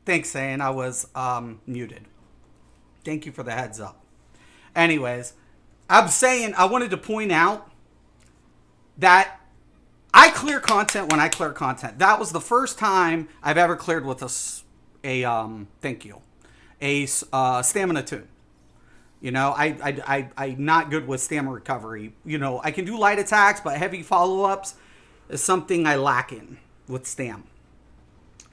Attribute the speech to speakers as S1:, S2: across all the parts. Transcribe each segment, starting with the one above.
S1: Thanks, saying I was muted. Thank you for the heads up. Anyways, I'm saying I wanted to point out that I clear content when I clear content. That was the first time I've ever cleared with thank you, a stamina tune. You know, I'm not good with stamina recovery. You know, I can do light attacks, but heavy follow-ups is something I lack in with stam.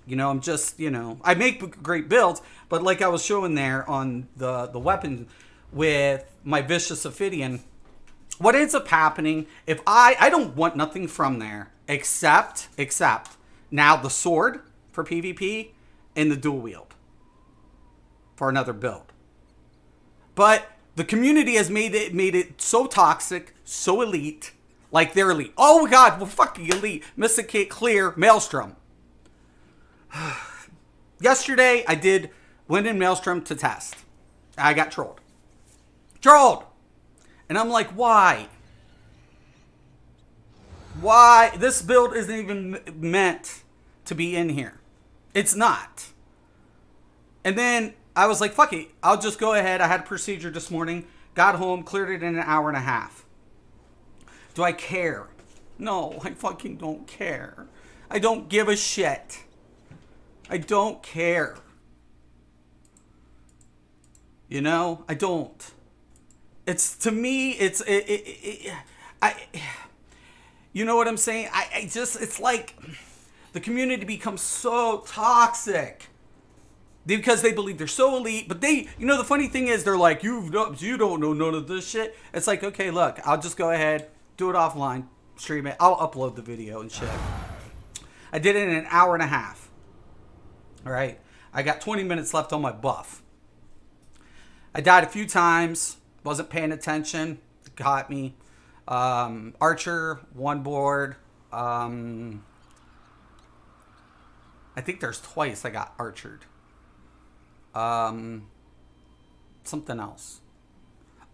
S1: You know, I'm just, you know, I make great builds, but like I was showing there on the weapon with my Vicious Ophidian, what ends up happening, if I don't want nothing from there except now the sword for PvP and the dual wield for another build. But the community has made it so toxic, so elite, like they're elite. Oh my god, well fucking elite. Mystic Kit clear, Maelstrom. Yesterday I went in Maelstrom to test. I got trolled. And I'm like, why? Why? This build isn't even meant to be in here. It's not. And then I was like, fuck it. I'll just go ahead. I had a procedure this morning. Got home, cleared it in an hour and a half. Do I care? No, I fucking don't care. I don't give a shit. I don't care. You know, I don't. It's, to me, you know what I'm saying? I just, it's like the community becomes so toxic because they believe they're so elite, but they, you know, the funny thing is they're like, you don't know none of this shit. It's like, okay, look, I'll just go ahead, do it offline, stream it. I'll upload the video and shit. I did it in an hour and a half. All right. I got 20 minutes left on my buff. I died a few times. Wasn't paying attention. Got me. Archer, one board. I think there's twice I got archered. Something else.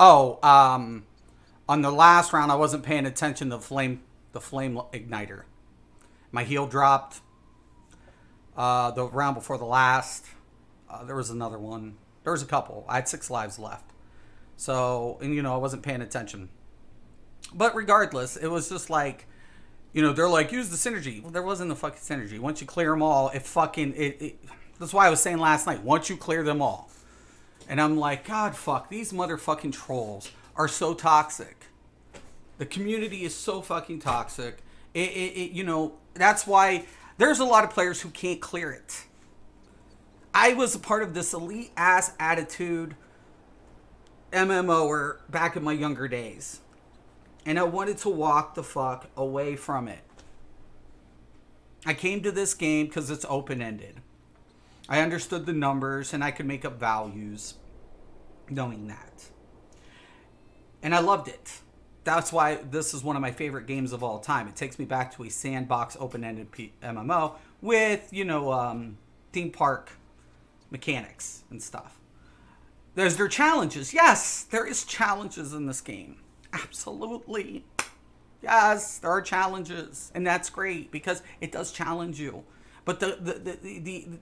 S1: Oh, on the last round I wasn't paying attention to the flame igniter. My heal dropped. The round before the last, there was another one. There was a couple. I had 6 lives left. So, and you know, I wasn't paying attention. But regardless, it was just like, you know, they're like, use the synergy. Well, there wasn't a fucking synergy. Once you clear them all, that's why I was saying last night, once you clear them all. And I'm like, God, fuck, these motherfucking trolls are so toxic. The community is so fucking toxic. You know, that's why there's a lot of players who can't clear it. I was a part of this elite ass attitude MMOer back in my younger days. And I wanted to walk the fuck away from it. I came to this game because it's open-ended. I understood the numbers and I could make up values knowing that. And I loved it. That's why this is one of my favorite games of all time. It takes me back to a sandbox open-ended MMO with, you know, theme park mechanics and stuff. There's their challenges. Yes, there is challenges in this game. Absolutely. Yes, there are challenges. And that's great because it does challenge you. But the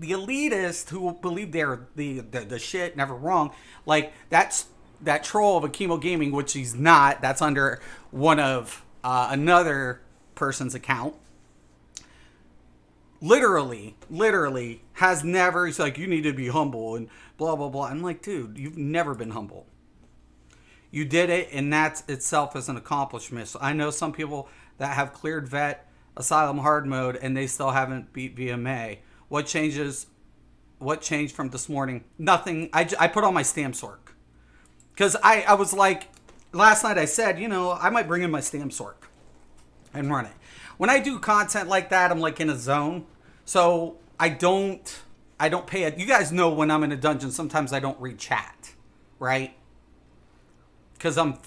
S1: elitists who believe they're the shit, never wrong, like that troll of Akimo Gaming, which he's not, that's under one of another person's account. Literally has never, he's like, you need to be humble and blah, blah, blah. I'm like, dude, you've never been humble. You did it, and that itself is an accomplishment. So I know some people that have cleared vet, asylum hard mode, and they still haven't beat VMA. What changed from this morning? Nothing. I put on my stamp sork. Because I was like, last night I said, you know, I might bring in my stamp sork and run it. When I do content like that, I'm like in a zone. So I don't pay it. You guys know when I'm in a dungeon, sometimes I don't read chat, right? Because I'm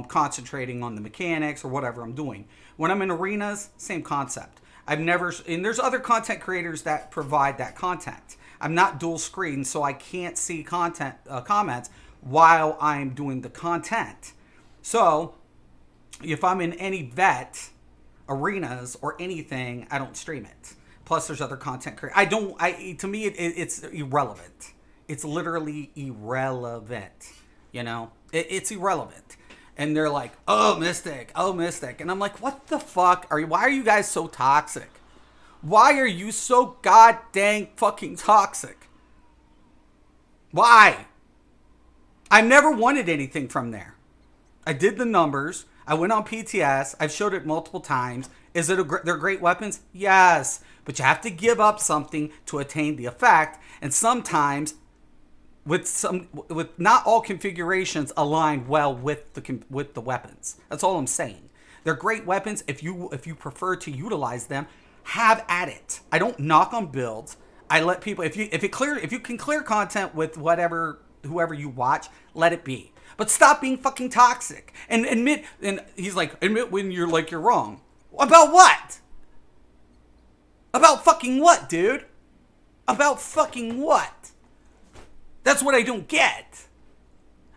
S1: concentrating on the mechanics or whatever I'm doing. When I'm in arenas, same concept. And there's other content creators that provide that content. I'm not dual screen, so I can't see comments while I'm doing the content. So if I'm in any vet arenas or anything, I don't stream it. Plus, there's other content creators. To me, it's irrelevant. It's literally irrelevant. You know, it's irrelevant. And they're like, oh, Mystic. And I'm like, what the fuck why are you guys so toxic? Why are you so god dang fucking toxic? Why? I never wanted anything from there. I did the numbers. I went on PTS. I've showed it multiple times. They're great weapons? Yes. But you have to give up something to attain the effect. And sometimes with not all configurations align well with the weapons. That's all I'm saying. They're great weapons. If you prefer to utilize them, have at it. I don't knock on builds. I let people, if you can clear content with whoever you watch, let it be. But stop being fucking toxic and admit. And he's like, admit when you're wrong. About what? About fucking what, dude? About fucking what? That's what I don't get.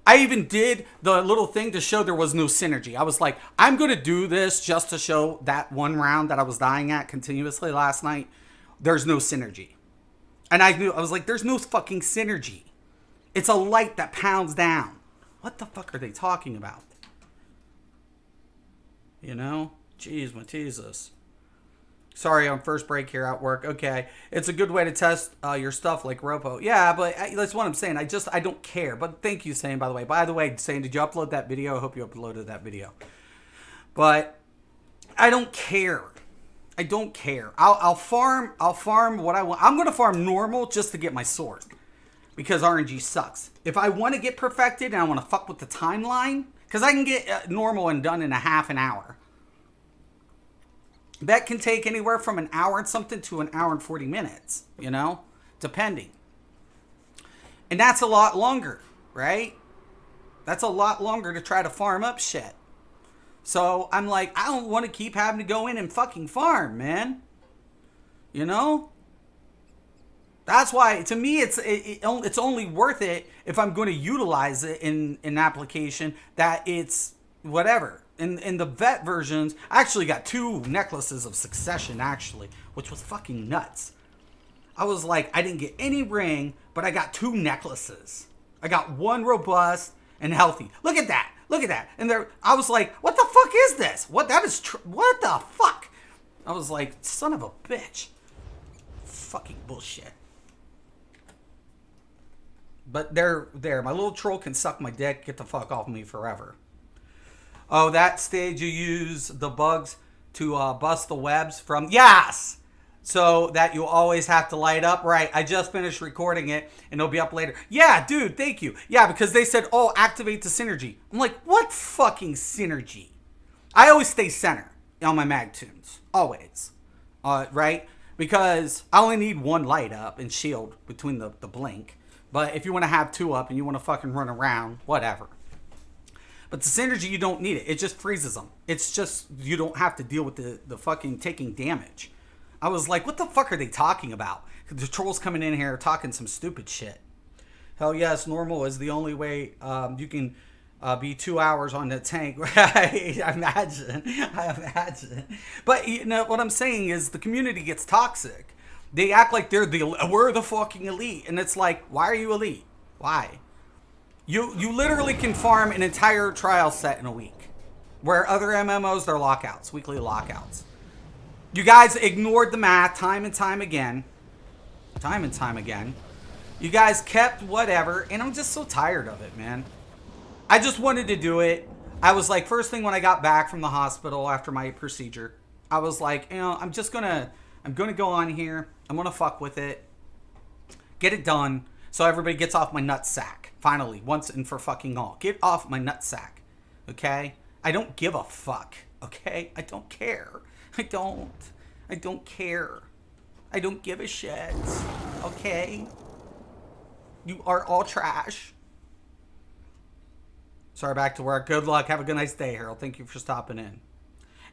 S1: I even did the little thing to show there was no synergy. I was like, I'm going to do this just to show that one round that I was dying at continuously last night. There's no synergy. And I was like, there's no fucking synergy. It's a light that pounds down. What the fuck are they talking about? You know? Jeez, Matesus. Sorry, on first break here at work. Okay. It's a good way to test your stuff like Ropo. Yeah, but that's what I'm saying. I don't care. But thank you, Sane, by the way. By the way, Sane, did you upload that video? I hope you uploaded that video. But I don't care. I don't care. I'll farm what I want. I'm going to farm normal just to get my sword. Because RNG sucks. If I want to get perfected and I want to fuck with the timeline, because I can get normal and done in a half an hour. That can take anywhere from an hour and something to an hour and 40 minutes, you know, depending. And that's a lot longer, right? That's a lot longer to try to farm up shit. So I'm like, I don't want to keep having to go in and fucking farm, man. You know? That's why, to me, it's only worth it if I'm going to utilize it in an application that it's whatever. In the vet versions, I actually got 2 necklaces of succession, actually, which was fucking nuts. I was like, I didn't get any ring, but I got 2 necklaces. I got 1 robust and healthy. Look at that. Look at that. And I was like, what the fuck is this? What the fuck? I was like, son of a bitch. Fucking bullshit. But they're there. My little troll can suck my dick. Get the fuck off me forever. Oh, that stage you use the bugs to bust the webs from? Yes! So that you always have to light up. Right, I just finished recording it and it'll be up later. Yeah, dude, thank you. Yeah, because they said, oh, activate the synergy. I'm like, what fucking synergy? I always stay center on my mag tunes. Always. Right? Because I only need 1 light up and shield between the blink. But if you want to have 2 up and you want to fucking run around, whatever. But the synergy, you don't need it. It just freezes them. It's just, you don't have to deal with the fucking taking damage. I was like, what the fuck are they talking about? The trolls coming in here talking some stupid shit. Hell yes, normal is the only way you can be 2 hours on the tank. I imagine. But you know, what I'm saying is the community gets toxic. They act like we're the fucking elite. And it's like, why are you elite? Why? You literally can farm an entire trial set in a week. Where other MMOs, they're lockouts, weekly lockouts. You guys ignored the math time and time again. You guys kept whatever, and I'm just so tired of it, man. I just wanted to do it. I was like, first thing when I got back from the hospital after my procedure, I was like, you know, I'm gonna go on here. I'm gonna fuck with it. Get it done. So everybody gets off my nutsack. Finally, once and for fucking all. Get off my nutsack. Okay? I don't give a fuck. Okay? I don't care. I don't care. I don't give a shit. Okay? You are all trash. Sorry, back to work. Good luck. Have a good nice day, Harold. Thank you for stopping in.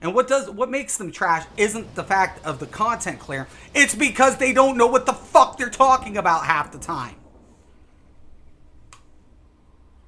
S1: And what makes them trash isn't the fact of the content clear. It's because they don't know what the fuck they're talking about half the time.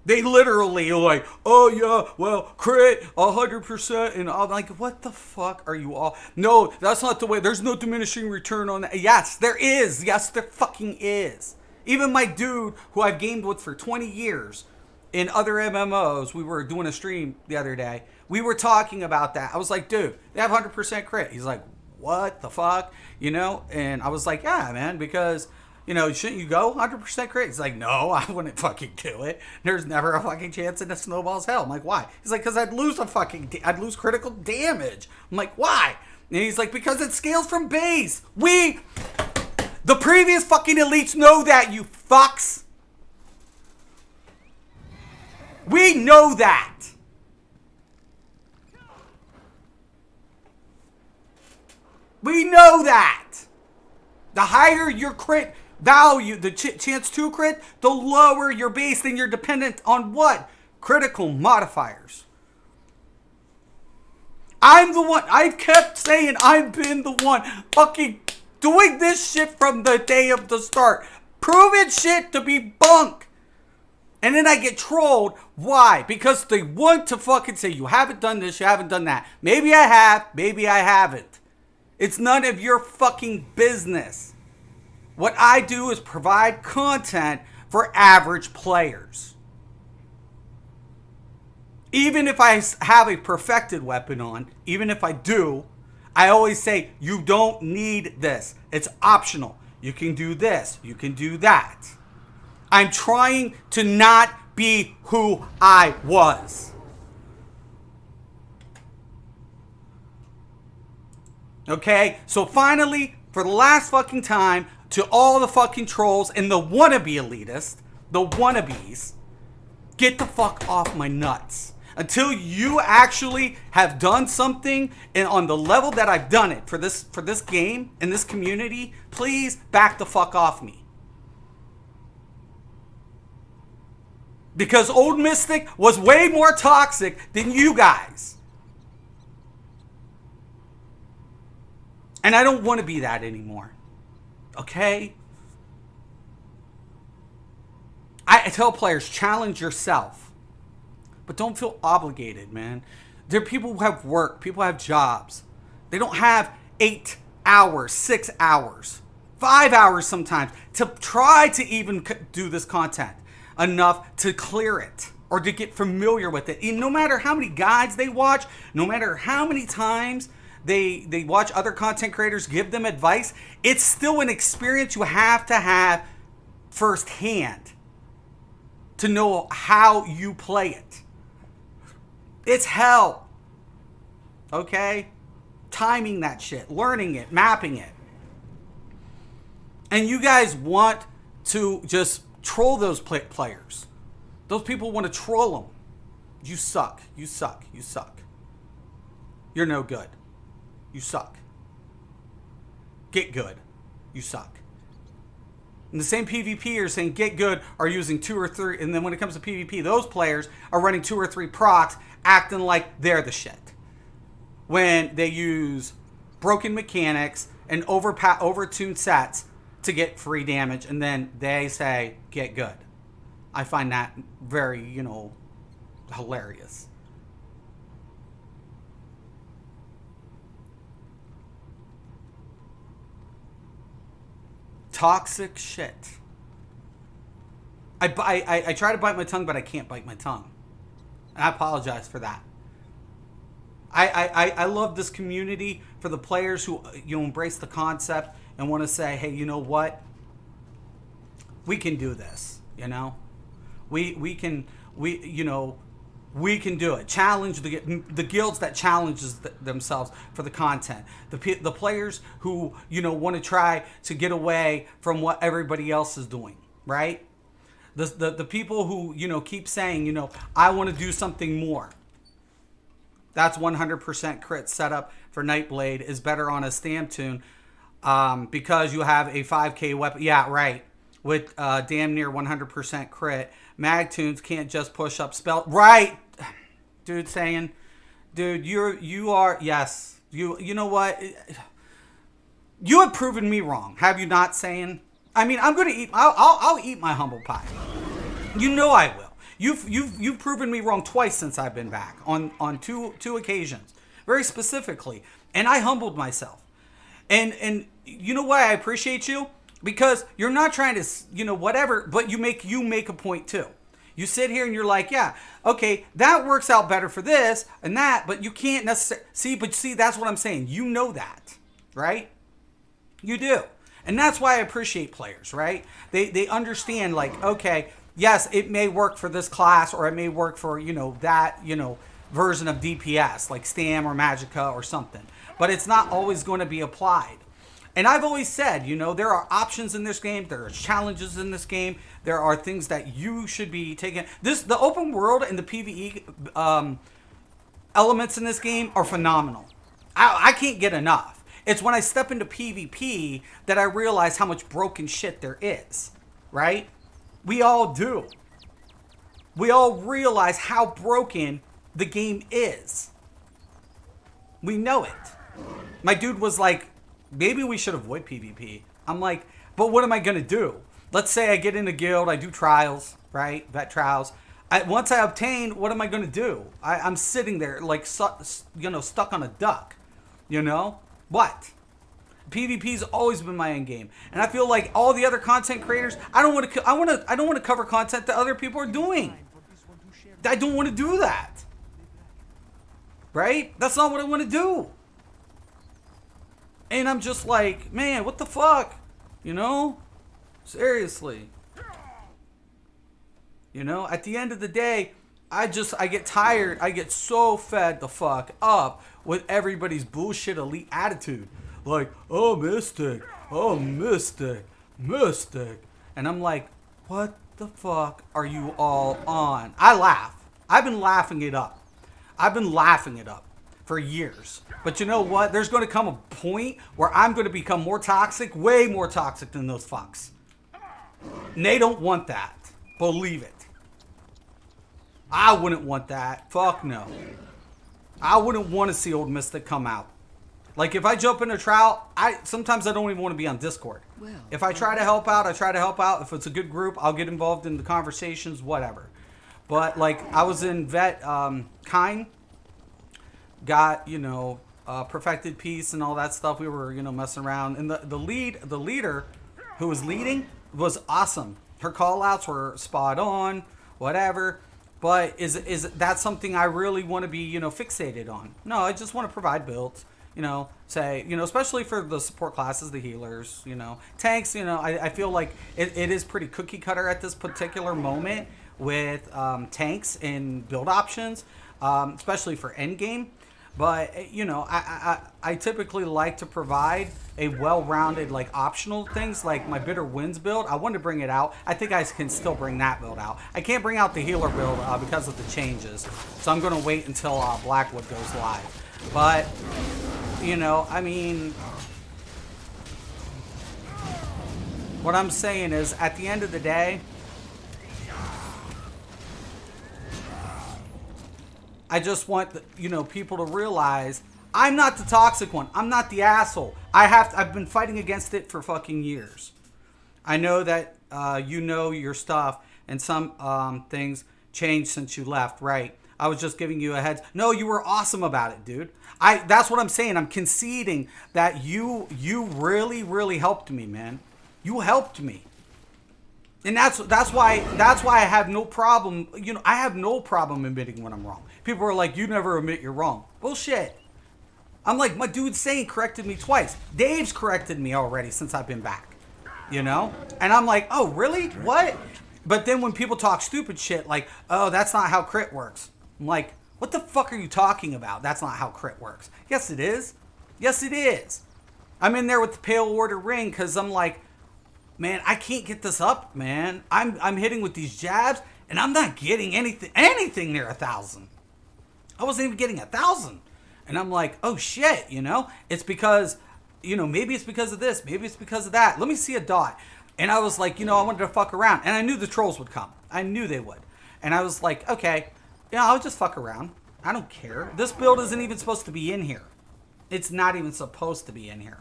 S1: They literally are like, oh yeah, well, crit 100%, and I'm like, what the fuck are you all? No, that's not the way. There's no diminishing return on that. Yes, there is. Yes, there fucking is. Even my dude, who I've gamed with for 20 years, in other MMOs, we were doing a stream the other day. We were talking about that. I was like, dude, they have 100% crit. He's like, what the fuck, you know? And I was like, yeah, man, because, you know, shouldn't you go 100% crit? He's like, no, I wouldn't fucking do it. There's never a fucking chance in a snowball's hell. I'm like, why? He's like, because I'd lose critical damage. I'm like, why? And he's like, because it scales from base. The previous fucking elites know that, you fucks. We know that. We know that. The higher your crit value, the chance to crit, the lower your base. Then you're dependent on what? Critical modifiers. I'm the one. I've kept saying I've been the one fucking doing this shit from the day of the start. Proving shit to be bunk. And then I get trolled. Why? Because they want to fucking say, you haven't done this, you haven't done that. Maybe I have, maybe I haven't. It's none of your fucking business. What I do is provide content for average players. Even if I have a perfected weapon on, even if I do, I always say, you don't need this. It's optional. You can do this. You can do that. I'm trying to not be who I was. Okay? So finally, for the last fucking time, to all the fucking trolls and the wannabe elitists, the wannabes, get the fuck off my nuts. Until you actually have done something and on the level that I've done it for this game and this community, please back the fuck off me. Because Old Mystic was way more toxic than you guys. And I don't want to be that anymore. Okay? I tell players, challenge yourself. But don't feel obligated, man. There are people who have work. People have jobs. They don't have 8 hours, 6 hours, 5 hours sometimes to try to even do this content enough to clear it or to get familiar with it. And no matter how many guides they watch, no matter how many times they watch other content creators give them advice, it's still an experience you have to have firsthand to know how you play it. It's hell. Okay? Timing that shit, learning it, mapping it. And you guys want to just troll those players. Those people want to troll them. You suck. You suck. You suck. You're no good. You suck. Get good. You suck. And the same PvP are saying get good are using 2 or 3. And then when it comes to PvP, those players are running 2 or 3 procs acting like they're the shit. When they use broken mechanics and overtuned sets to get free damage. And then they say get good. I find that very, hilarious. Toxic shit. I try to bite my tongue, but I can't bite my tongue. And I apologize for that. I love this community for the players who embrace the concept and want to say, hey, you know what? We can do this, We can do it. Challenge the guilds that challenges themselves for the content. The players who want to try to get away from what everybody else is doing, right? The people who keep saying I want to do something more. That's 100% crit setup for Nightblade is better on a stamp tune because you have a 5k weapon. Yeah, right. With damn near 100% crit. Mag tunes can't just push up spell. Right. Dude saying, dude, you are, yes. You know what? You have proven me wrong. Have you not, saying? I mean, I'm going to eat, I'll eat my humble pie. You know I will. You've proven me wrong twice since I've been back on two occasions, very specifically, and I humbled myself. And you know why I appreciate you? Because you're not trying to, whatever, but you make a point too. You sit here and you're like, yeah, okay, that works out better for this and that, but you can't necessarily see, that's what I'm saying. You know that, right? You do. And that's why I appreciate players, right? They understand, like, okay, yes, it may work for this class, or it may work for, that, version of DPS, like Stam or Magicka or something. But it's not always going to be applied. And I've always said, there are options in this game. There are challenges in this game. There are things that you should be taking. The open world and the PvE elements in this game are phenomenal. I can't get enough. It's when I step into PvP that I realize how much broken shit there is, right? We all do. We all realize how broken the game is. We know it. My dude was like, maybe we should avoid PvP. I'm like, but what am I going to do? Let's say I get in a guild, I do trials, right? Vet trials. Once I obtain, what am I going to do? I'm sitting there like, stuck on a duck. What? PvP's always been my end game. And I feel like all the other content creators, I don't want to cover content that other people are doing. I don't want to do that. Right? That's not what I want to do. And I'm just like, man, what the fuck? Seriously. At the end of the day, I get tired. I get so fed the fuck up with everybody's bullshit elite attitude. Like, oh, Mystic. Oh, Mystic. Mystic. And I'm like, what the fuck are you all on? I laugh. I've been laughing it up. For years. But you know what? There's going to come a point where I'm going to become more toxic, way more toxic than those fucks. And they don't want that. Believe it. I wouldn't want that. Fuck no. I wouldn't want to see old Mystic come out. Like, if I jump in a trial, sometimes I don't even want to be on Discord. If I try to help out, I try to help out. If it's a good group, I'll get involved in the conversations, whatever. But, like, I was in Vet Kine. Got, perfected peace and all that stuff. We were, messing around. And the leader who was leading was awesome. Her call outs were spot on, whatever. But is that something I really want to be, fixated on? No, I just want to provide builds. Especially for the support classes, the healers, tanks, I feel like it is pretty cookie cutter at this particular moment with tanks and build options, especially for endgame. But, I typically like to provide a well-rounded, like, optional things, like my Bitter Winds build. I wanted to bring it out. I think I can still bring that build out. I can't bring out the healer build because of the changes. So I'm going to wait until Blackwood goes live. But, what I'm saying is, at the end of the day, I just want people to realize I'm not the toxic one. I'm not the asshole. I've been fighting against it for fucking years. I know that your stuff and some things changed since you left, right? I was just giving you a heads. No, you were awesome about it, dude. That's what I'm saying. I'm conceding that you really, really helped me, man. You helped me. And that's why I have no problem. I have no problem admitting when I'm wrong. People are like, you never admit you're wrong. Bullshit. I'm like, my dude Sane corrected me twice. Dave's corrected me already since I've been back. And I'm like, oh, really? What? But then when people talk stupid shit like, oh, that's not how crit works. I'm like, what the fuck are you talking about? That's not how crit works. Yes, it is. Yes, it is. I'm in there with the Pale Order ring because I'm like, man, I can't get this up, man. I'm hitting with these jabs, and I'm not getting anything near 1,000. I wasn't even getting 1,000. And I'm like, oh, shit, It's because, maybe it's because of this. Maybe it's because of that. Let me see a dot. And I was like, I wanted to fuck around. And I knew the trolls would come. I knew they would. And I was like, okay, I'll just fuck around. I don't care. This build isn't even supposed to be in here. It's not even supposed to be in here.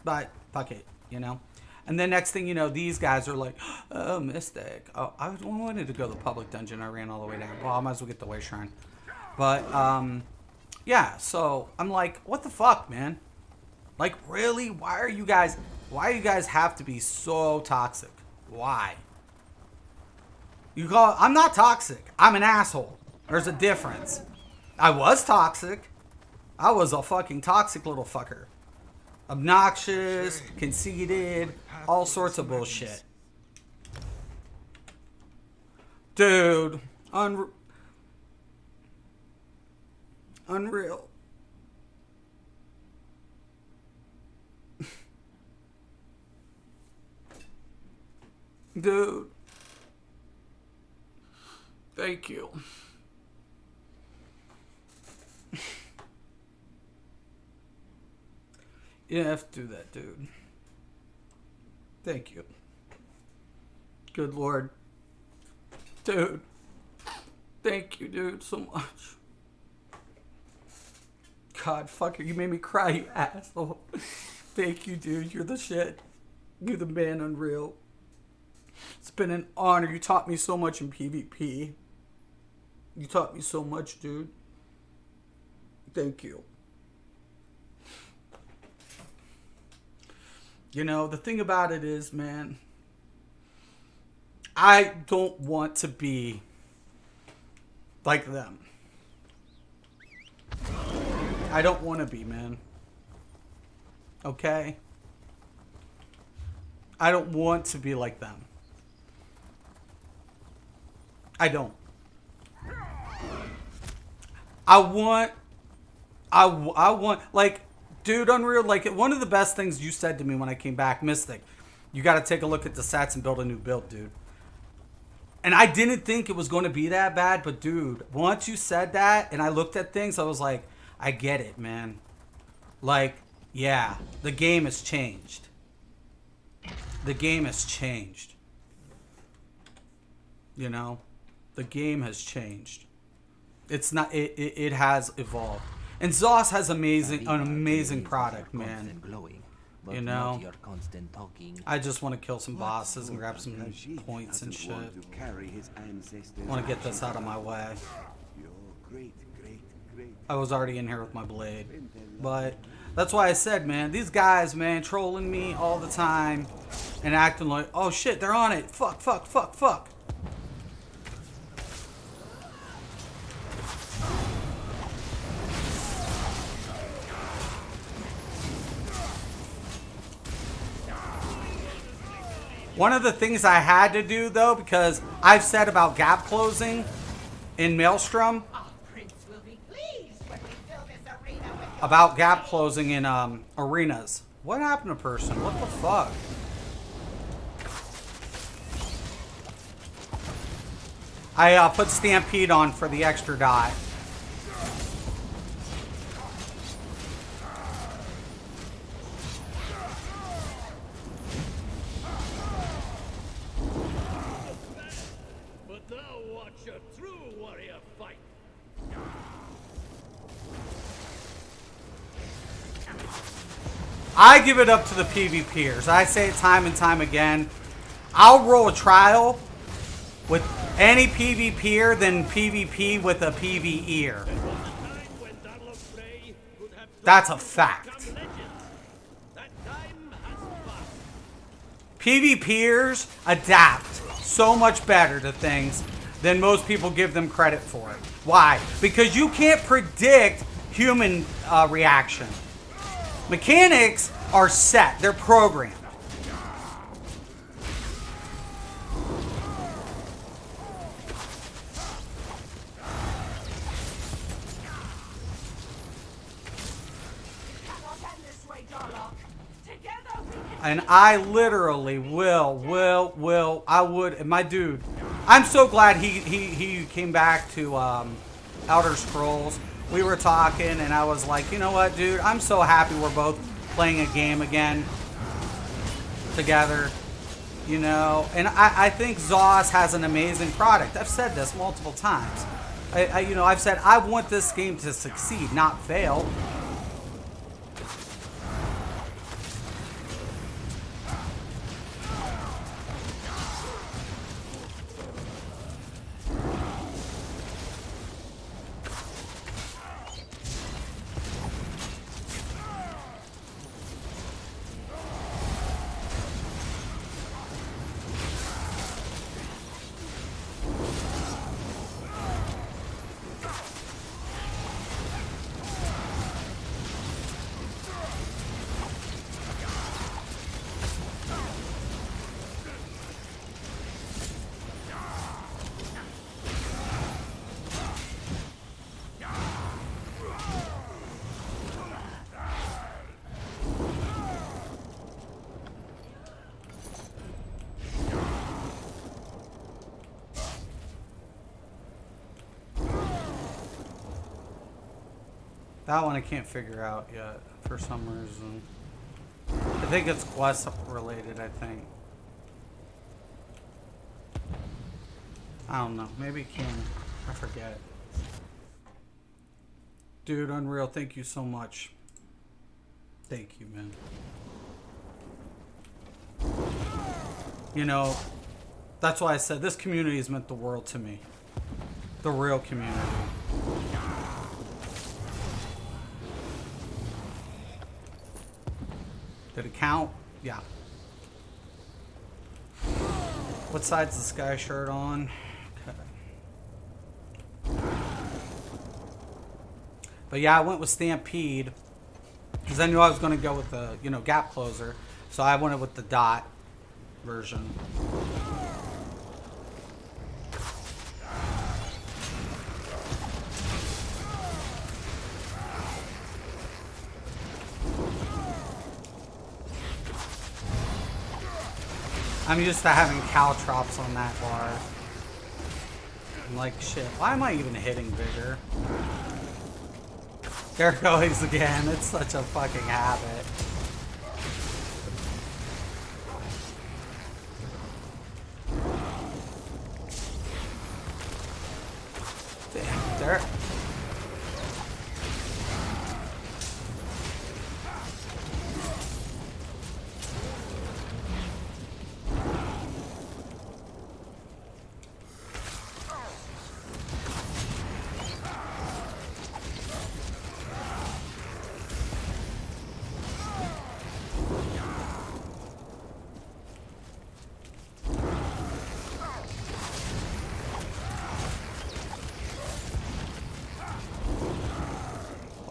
S1: But fuck it, And then next thing you know, these guys are like, oh, Mystic. Oh, I wanted to go to the public dungeon. I ran all the way down. Well, I might as well get the way shrine. But, yeah, so I'm like, what the fuck, man? Like, really? Why you guys have to be so toxic? Why? I'm not toxic. I'm an asshole. There's a difference. I was toxic. I was a fucking toxic little fucker. Obnoxious, conceited, all sorts of bullshit. Dude, unreal. Dude. Thank you. You didn't have to do that, dude. Thank you. Good Lord. Dude. Thank you, dude, so much. God, fucker, you made me cry, you asshole. Thank you, dude. You're the shit. You're the man, Unreal. It's been an honor. You taught me so much in PvP. You taught me so much, dude. Thank you. You know, the thing about it is, man, I don't want to be like them. I don't want to be, man. Okay? I don't want to be like them. I don't. I want, like, dude, Unreal, like, one of the best things you said to me when I came back, Mystic, you got to take a look at the stats and build a new build, dude. And I didn't think it was going to be that bad, but, dude, once you said that and I looked at things, I was like, I get it, man. Like, yeah, the game has changed. The game has changed. You know? The game has changed. It's not. It has evolved. And Zos has an amazing product, man. You know. I just want to kill some bosses and grab some points and shit. I want to get this out of my way. I was already in here with my blade, but that's why I said, man, these guys, man, trolling me all the time and acting like, oh shit, they're on it. Fuck, fuck, fuck, fuck. One of the things I had to do, though, because I've said about gap closing in Maelstrom, about gap closing in arenas. What happened to person? What the fuck? I put Stampede on for the extra die. I give it up to the PvPers. I say it time and time again. I'll roll a trial with any PvPer than PvP with a PvEer. That's a fact. PvPers adapt so much better to things than most people give them credit for. Why? Because you can't predict human reaction. Mechanics are set. They're programmed. And I literally I would, and my dude, I'm so glad he came back to Elder Scrolls. We were talking, and I was like, you know what, dude? I'm so happy we're both playing a game again together, you know? And I think Zos has an amazing product. I've said this multiple times. I've said I want this game to succeed, not fail. That one I can't figure out yet for some reason. I think it's quest related, I think. I don't know. Maybe it can. I forget. Dude, Unreal, thank you so much. Thank you, man. You know, that's why I said this community has meant the world to me. The real community. Did it count? Yeah. What side's the sky shirt on? Okay. But yeah, I went with Stampede because I knew I was going to go with the, gap closer. So I went with the dot version. I'm used to having caltrops on that bar. I'm like, shit, why am I even hitting bigger? There it goes again. It's such a fucking habit. Damn, there.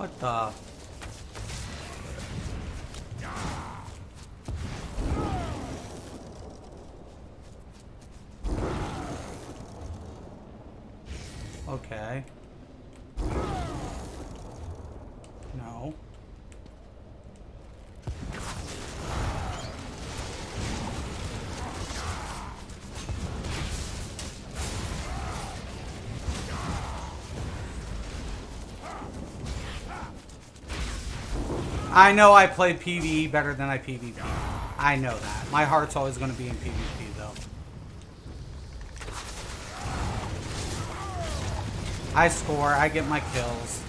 S1: What the? Okay. No. I know I play PvE better than I PvP. I know that. My heart's always going to be in PvP, though. I score. I get my kills.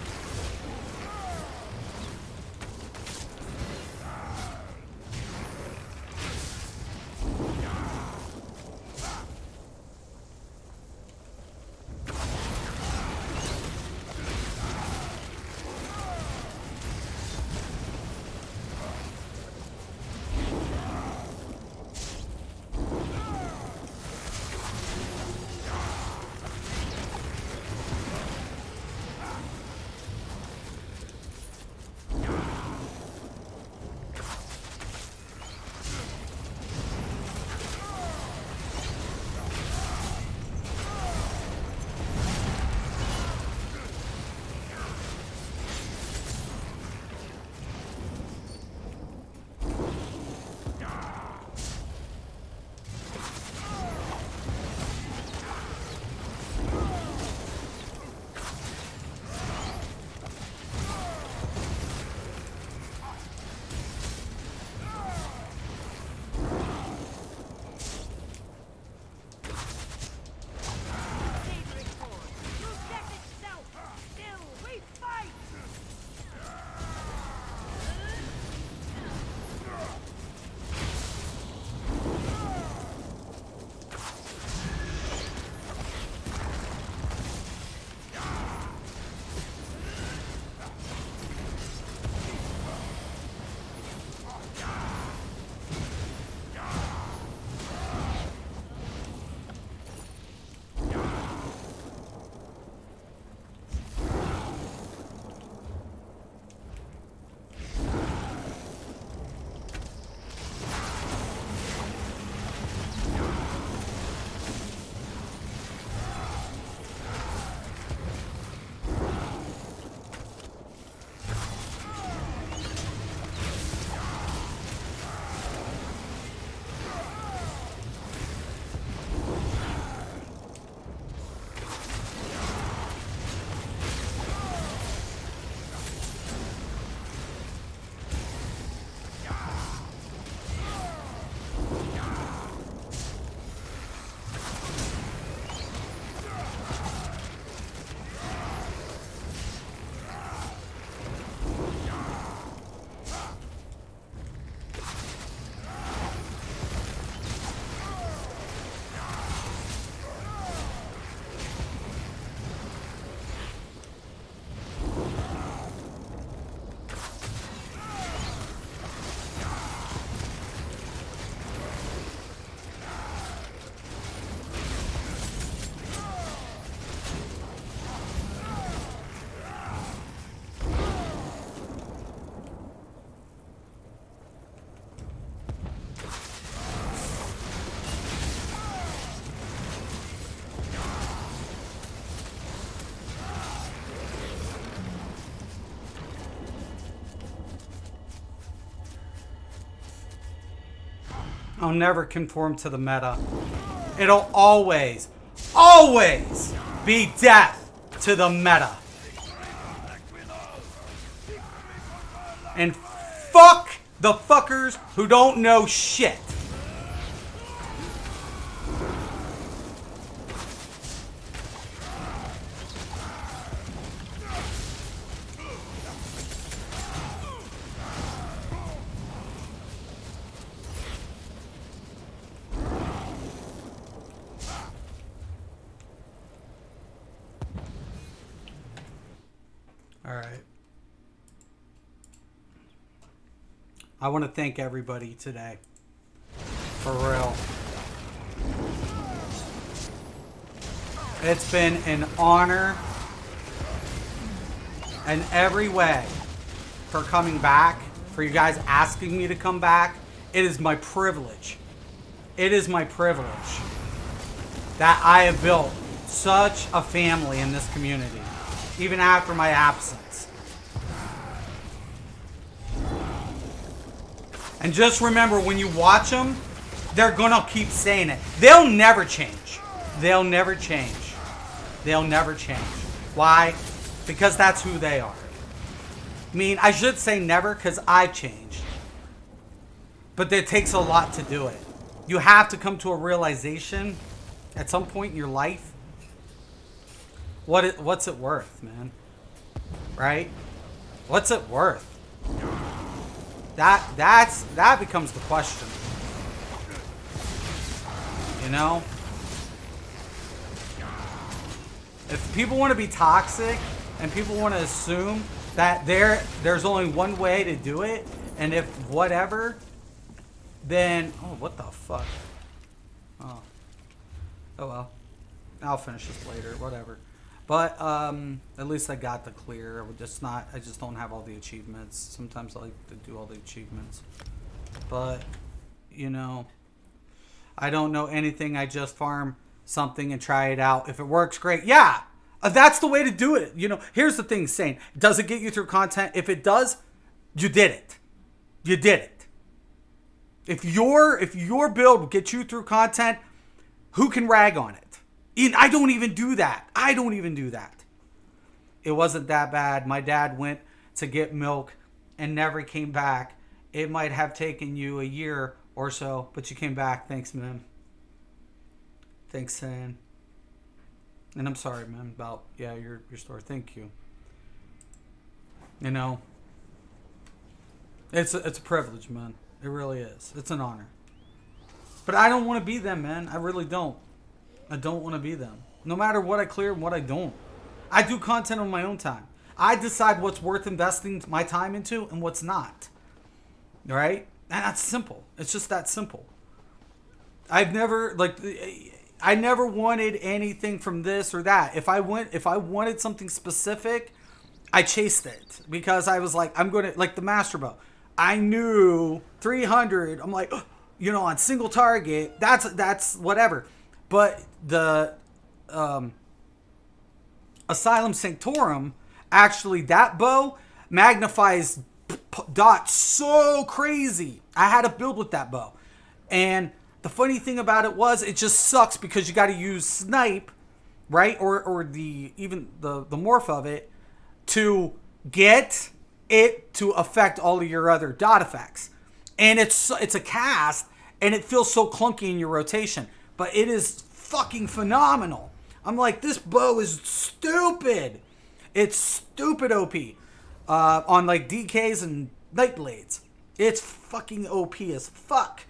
S1: I'll never conform to the meta. It'll always, always be death to the meta. And fuck the fuckers who don't know shit. All right. I want to thank everybody today. For real. It's been an honor in every way for coming back, for you guys asking me to come back. It is my privilege. It is my privilege that I have built such a family in this community, even after my absence. And just remember, when you watch them, they're gonna keep saying it. They'll never change. They'll never change. They'll never change. Why? Because that's who they are. I mean, I should say never, because I've changed. But it takes a lot to do it. You have to come to a realization at some point in your life. What's it worth, man? Right? What's it worth? That becomes the question. You know? If people want to be toxic and people want to assume that there's only one way to do it, and if whatever, then what the fuck? Oh well. I'll finish this later, whatever. But at least I got the clear. I just don't have all the achievements. Sometimes I like to do all the achievements. But, you know, I don't know anything. I just farm something and try it out. If it works, great. Yeah, that's the way to do it. You know, here's the thing, Sane. Does it get you through content? If it does, you did it. You did it. If your build gets you through content, who can rag on it? I don't even do that. It wasn't that bad. My dad went to get milk and never came back. It might have taken you a year or so, but you came back. Thanks, man. Thanks, San. And I'm sorry, man, about your story. Thank you. You know, it's a privilege, man. It really is. It's an honor. But I don't want to be them, man. I really don't. I don't want to be them. No matter what I clear and what I don't. I do content on my own time. I decide what's worth investing my time into and what's not. All right? And that's simple. It's just that simple. I never wanted anything from this or that. If I wanted something specific, I chased it. Because I was like, I'm going to, like the Master Bow. I knew 300. I'm like, on single target, that's whatever. But the Asylum Sanctorum, actually, that bow magnifies dots so crazy. I had to build with that bow. And the funny thing about it was, it just sucks because you got to use snipe, right? Or the morph of it to get it to affect all of your other dot effects. And it's a cast, and it feels so clunky in your rotation. But it is fucking phenomenal. I'm like, this bow is stupid. It's stupid OP. On like DKs and Nightblades. It's fucking OP as fuck.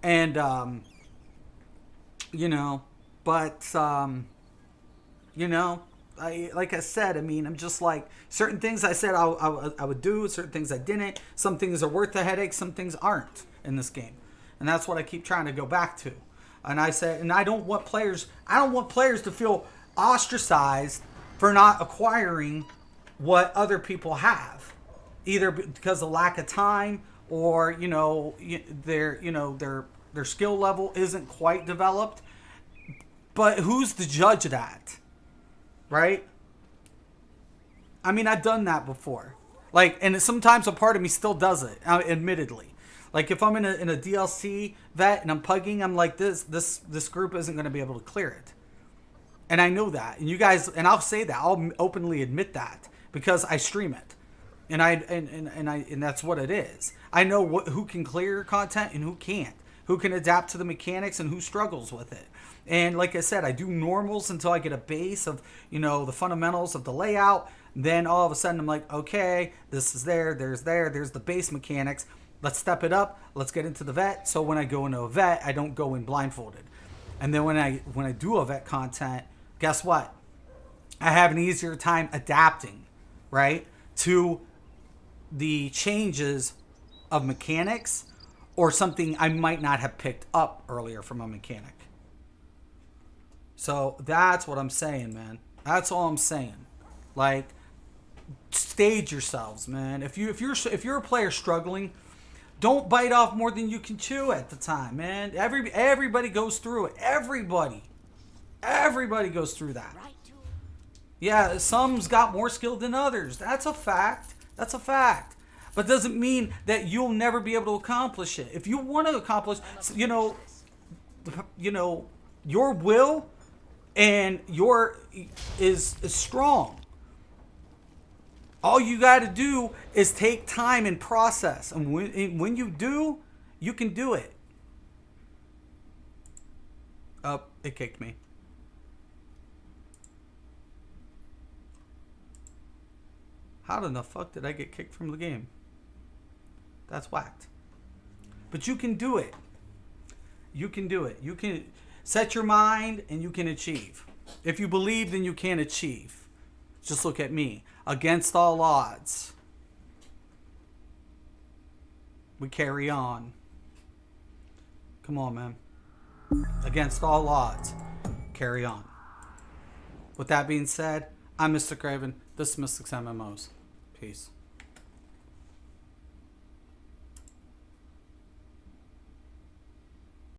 S1: And, like I said, I mean, I'm just like, certain things I said I would do, certain things I didn't. Some things are worth the headache, some things aren't in this game. And that's what I keep trying to go back to. And I said, and I don't want players to feel ostracized for not acquiring what other people have, either because of lack of time or their skill level isn't quite developed. But who's the judge of that, right? I mean, I've done that before, and sometimes a part of me still does it, admittedly. Like if I'm in a DLC vet and I'm pugging, I'm like this group isn't going to be able to clear it. And I know that. And you guys, and I'll say that. I'll openly admit that because I stream it. And that's what it is. I know who can clear content and who can't. Who can adapt to the mechanics and who struggles with it. And like I said, I do normals until I get a base of, the fundamentals of the layout. Then all of a sudden I'm like, okay, this is there's the base mechanics. Let's step it up. Let's get into the vet. So when I go into a vet, I don't go in blindfolded. And then when I do a vet content, guess what? I have an easier time adapting, right, to the changes of mechanics or something I might not have picked up earlier from a mechanic. So that's what I'm saying, man. That's all I'm saying. Like, stage yourselves, man. If you're a player struggling, don't bite off more than you can chew at the time, man. Everybody goes through it. Everybody goes through that. Yeah, some's got more skill than others. That's a fact. But doesn't mean that you'll never be able to accomplish it. If you want to accomplish, your will and your is strong. All you got to do is take time and process. And when you do, you can do it. Oh, it kicked me. How in the fuck did I get kicked from the game? That's whacked. But you can do it. You can do it. You can set your mind and you can achieve. If you believe, then you can achieve. Just look at me. Against all odds, we carry on. Come on, man. Against all odds, carry on. With that being said, I'm Mr. Craven. This is Mystics MMOs. Peace.